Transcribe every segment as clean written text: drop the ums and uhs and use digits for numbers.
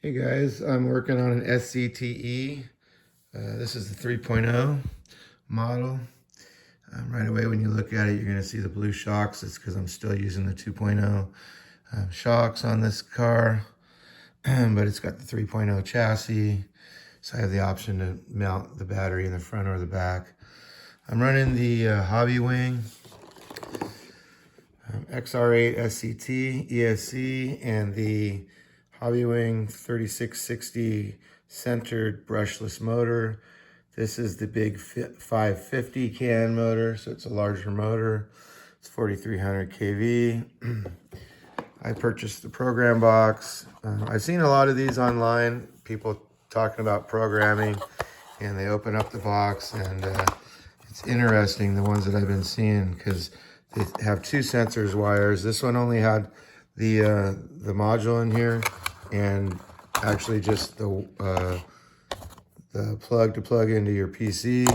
Hey guys, I'm working on an SCTE. This is the 3.0 model. Right away when you look at it, you're going to see the blue shocks. It's because I'm still using the 2.0 shocks on this car, but it's got the 3.0 chassis, so I have the option to mount the battery in the front or the back. I'm running the Hobby Wing XR8 SCT ESC and the Hobby Wing 3660 centered brushless motor. This is the big 550 can motor, so it's a larger motor. It's 4300 kV. I purchased the program box. I've seen a lot of these online, people talking about programming, and they open up the box, and it's interesting, the ones that I've been seeing, because they have two sensors wires. This one only had the module in here, and actually just the plug to plug into your PC,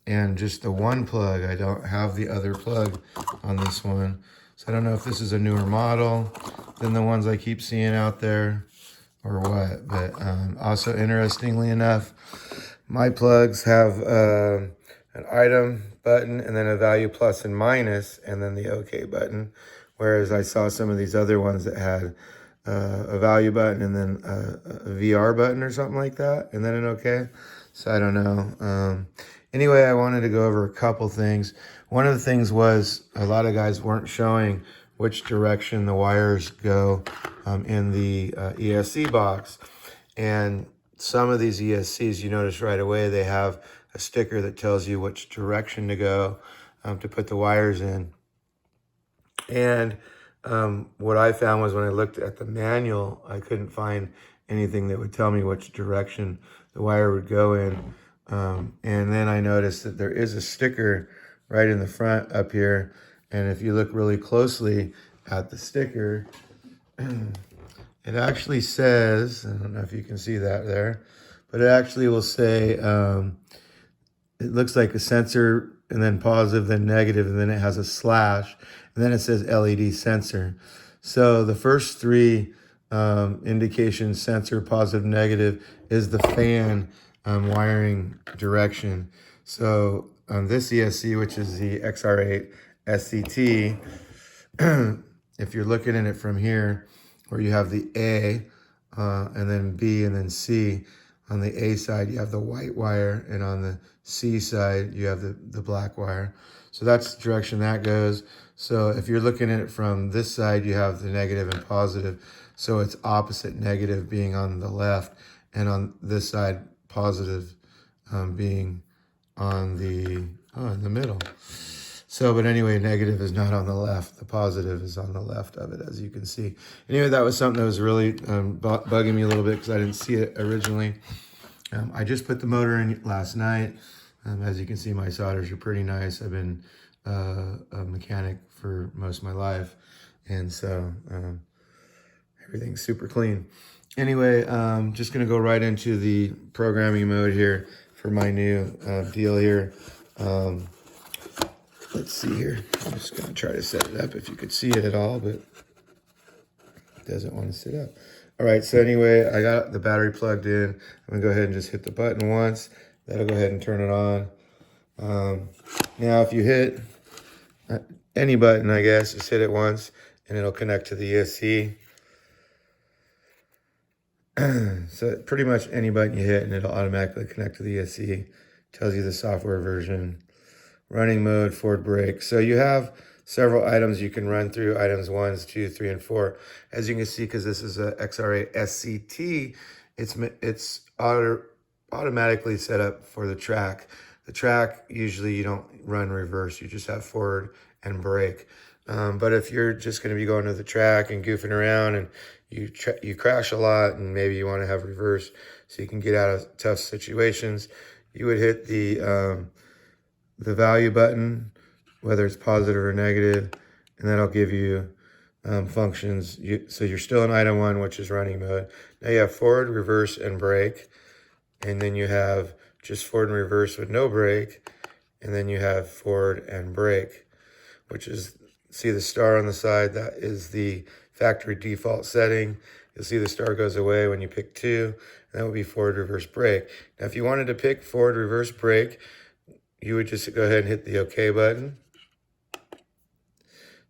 and just the one plug. I don't have the other plug on this one, so I don't know if this is a newer model than the ones I keep seeing out there or what. But also, interestingly enough, my plugs have an item button and then a value plus and minus and then the OK button, whereas I saw some of these other ones that had a value button and then a VR button or something like that, and then an OK. So I don't know. Anyway, I wanted to go over a couple things. One of the things was a lot of guys weren't showing which direction the wires go in the ESC box. And some of these ESCs, you notice right away, they have a sticker that tells you which direction to go to put the wires in. And what I found was when I looked at the manual, I couldn't find anything that would tell me which direction the wire would go in. And then I noticed that there is a sticker right in the front up here. And if you look really closely at the sticker, it actually says, I don't know if you can see that there, but it actually will say, it looks like a sensor and then positive, then negative, and then it has a slash, and then it says LED sensor. So the first three indications, sensor, positive, negative, is the fan wiring direction. So on this ESC, which is the XR8 SCT, if you're looking at it from here, where you have the A and then B and then C, on the A side, you have the white wire, and on the C side, you have the black wire. So that's the direction that goes. So if you're looking at it from this side, you have the negative and positive. So it's opposite, negative being on the left, and on this side, positive being on in the middle. So, but anyway, negative is not on the left. The positive is on the left of it, as you can see. Anyway, that was something that was really bugging me a little bit because I didn't see it originally. I just put the motor in last night. As you can see, my solders are pretty nice. I've been a mechanic for most of my life, and so everything's super clean. Anyway, just going to go right into the programming mode here for my new deal here. Let's see here. I'm just going to try to set it up if you could see it at all, but it doesn't want to sit up. All right, so anyway, I got the battery plugged in. I'm going to go ahead and just hit the button once. That'll go ahead and turn it on. Now, if you hit any button, I guess, just hit it once, and it'll connect to the ESC. So pretty much any button you hit, and it'll automatically connect to the ESC. Tells you the software version. Running mode, forward brake. So you have several items you can run through, items 1, 2, 3, and 4. As you can see, because this is a XR8 SCT, it's automatically set up for the track. The track, usually you don't run reverse, you just have forward and brake. But if you're just going to be going to the track and goofing around and you crash a lot and maybe you want to have reverse so you can get out of tough situations, you would hit the value button, whether it's positive or negative, and that'll give you functions. So you're still in item 1, which is running mode. Now you have forward, reverse, and brake, and then you have just forward and reverse with no brake, and then you have forward and brake, which is, see the star on the side, that is the factory default setting, You'll see the star goes away when you pick 2. And that would be forward reverse brake. Now, if you wanted to pick forward reverse brake, you would just go ahead and hit the OK button.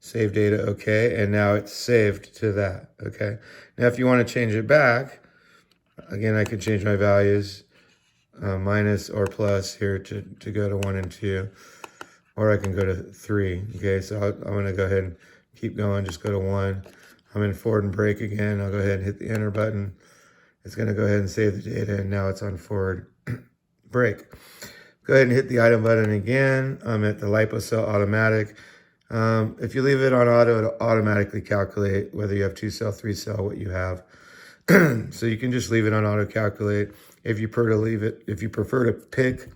Save data, OK, and now it's saved to that, okay? Now, if you want to change it back, again, I can change my values, minus or plus here to go to 1 and 2, or I can go to 3, okay? So I'm going to go ahead and keep going, just go to 1. I'm in forward and brake again. I'll go ahead and hit the enter button. It's going to go ahead and save the data, and now it's on forward brake. Go ahead and hit the item button again. I'm at the lipo cell automatic. If you leave it on auto, it'll automatically calculate whether you have 2-cell, 3-cell, what you have. So you can just leave it on auto calculate. If you prefer to pick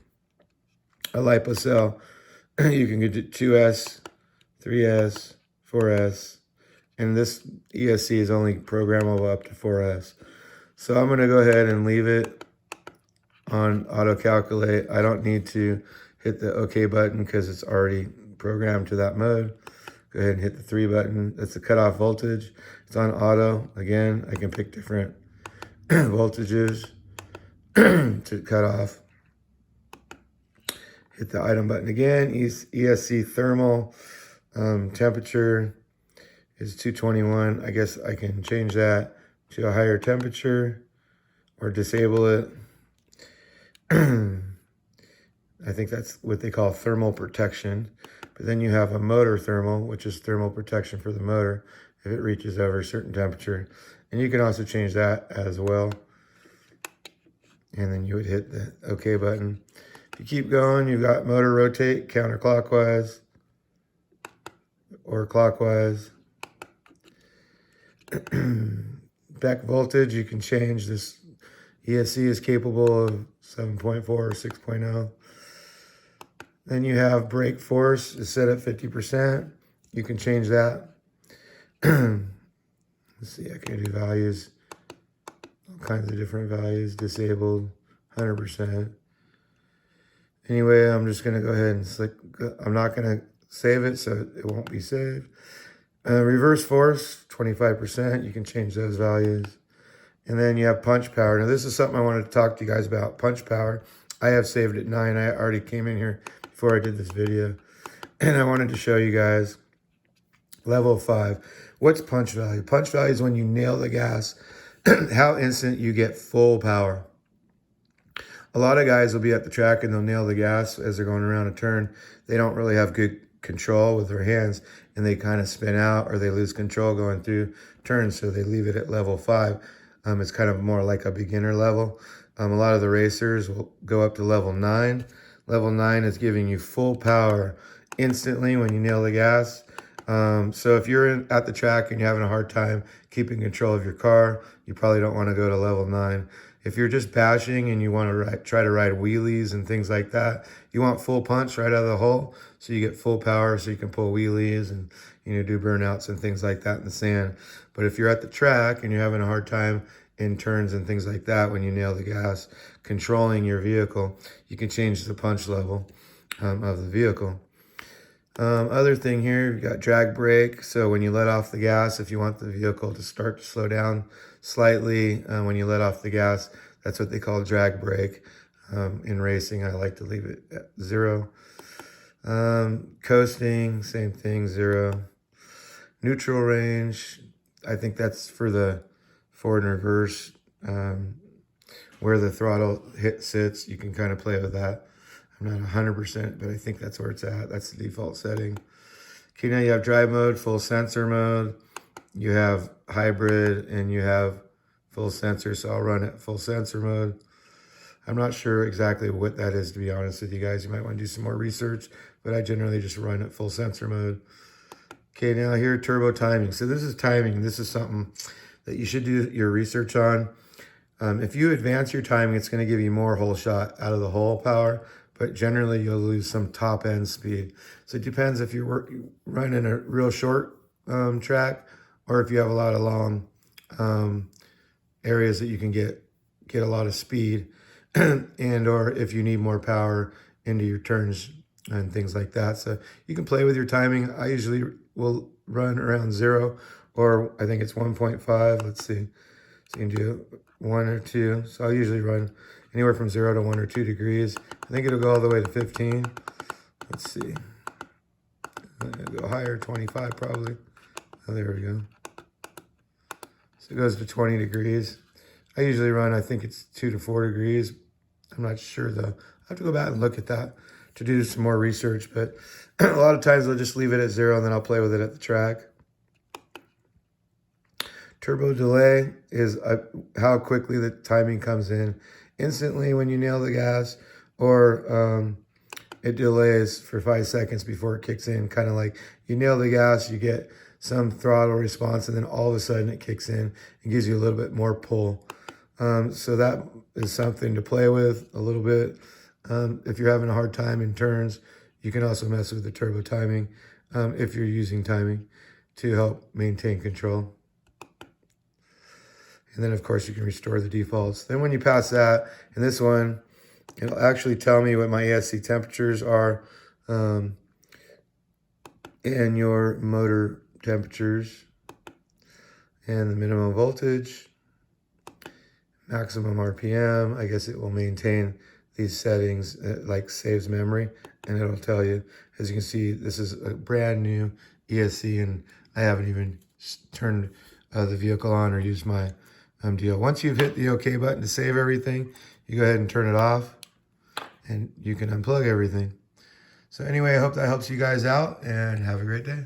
a lipo cell, you can get 2S, 3S, 4S, and this ESC is only programmable up to 4S. So I'm going to go ahead and leave it on auto calculate. I don't need to hit the OK button because it's already programmed to that mode. Go ahead and hit the 3 button. That's the cutoff voltage. It's on auto. Again, I can pick different voltages to cut off. Hit the item button again. ESC thermal temperature is 221. I guess I can change that to a higher temperature or disable it. I think that's what they call thermal protection. But then you have a motor thermal, which is thermal protection for the motor if it reaches over a certain temperature. And you can also change that as well. And then you would hit the OK button. If you keep going, you've got motor rotate counterclockwise or clockwise. Back voltage, you can change this. ESC is capable of 7.4 or 6.0. Then you have brake force is set at 50%. You can change that. Let's see, I can do values. All kinds of different values. Disabled, 100%. Anyway, I'm just going to go ahead and select. I'm not going to save it, so it won't be saved. Reverse force, 25%. You can change those values. And then you have punch power. Now, this is something I wanted to talk to you guys about. Punch power. I have saved at 9. I already came in here before I did this video. And I wanted to show you guys level 5. What's punch value? Punch value is when you nail the gas, how instant you get full power. A lot of guys will be at the track and they'll nail the gas as they're going around a turn. They don't really have good control with their hands and they kind of spin out or they lose control going through turns, so they leave it at level 5. It's kind of more like a beginner level. A lot of the racers will go up to level 9. Level 9 is giving you full power instantly when you nail the gas. So if you're at the track and you're having a hard time keeping control of your car, you probably don't want to go to level 9. If you're just bashing and you want to try to ride wheelies and things like that, you want full punch right out of the hole, so you get full power, so you can pull wheelies and do burnouts and things like that in the sand. But if you're at the track and you're having a hard time in turns and things like that, when you nail the gas, controlling your vehicle, you can change the punch level of the vehicle. Other thing here, you've got drag brake. So when you let off the gas, if you want the vehicle to start to slow down slightly when you let off the gas, that's what they call drag brake. In racing, I like to leave it at 0. Coasting, same thing, 0. Neutral range, I think that's for the forward and reverse. Where the throttle sits, you can kind of play with that. I'm not 100%, but I think that's where it's at. That's the default setting. Okay, now you have drive mode, full sensor mode. You have hybrid, and you have full sensor, so I'll run it full sensor mode. I'm not sure exactly what that is, to be honest with you guys. You might want to do some more research, but I generally just run it full sensor mode. Okay, now here, turbo timing. So this is timing. This is something that you should do your research on. If you advance your timing, it's going to give you more whole shot out of the whole power, but generally you'll lose some top end speed. So it depends if you're running a real short track, or if you have a lot of long areas that you can get a lot of speed, and or if you need more power into your turns and things like that. So you can play with your timing. I usually will run around 0, or I think it's 1.5. Let's see. So you can do 1 or 2. So I'll usually run anywhere from 0 to 1 or 2 degrees. I think it'll go all the way to 15. Let's see. I'm going to go higher, 25 probably. Oh, there we go. So it goes to 20 degrees. I usually run, I think it's 2 to 4 degrees. I'm not sure though. I have to go back and look at that to do some more research, but a lot of times I'll just leave it at 0 and then I'll play with it at the track. Turbo delay is how quickly the timing comes in. Instantly when you nail the gas, or it delays for 5 seconds before it kicks in. Kind of like you nail the gas, you get some throttle response, and then all of a sudden it kicks in and gives you a little bit more pull. So that is something to play with a little bit. If you're having a hard time in turns, you can also mess with the turbo timing if you're using timing to help maintain control. And then, of course, you can restore the defaults. Then when you pass that, in this one, it'll actually tell me what my ESC temperatures are and your motor temperatures and the minimum voltage, maximum RPM. I guess it will maintain these settings. It like saves memory, and it'll tell you. As you can see, this is a brand new ESC, and I haven't even turned the vehicle on or used my deal. Once you've hit the OK button to save everything, you go ahead and turn it off, and you can unplug everything. So anyway, I hope that helps you guys out, and have a great day.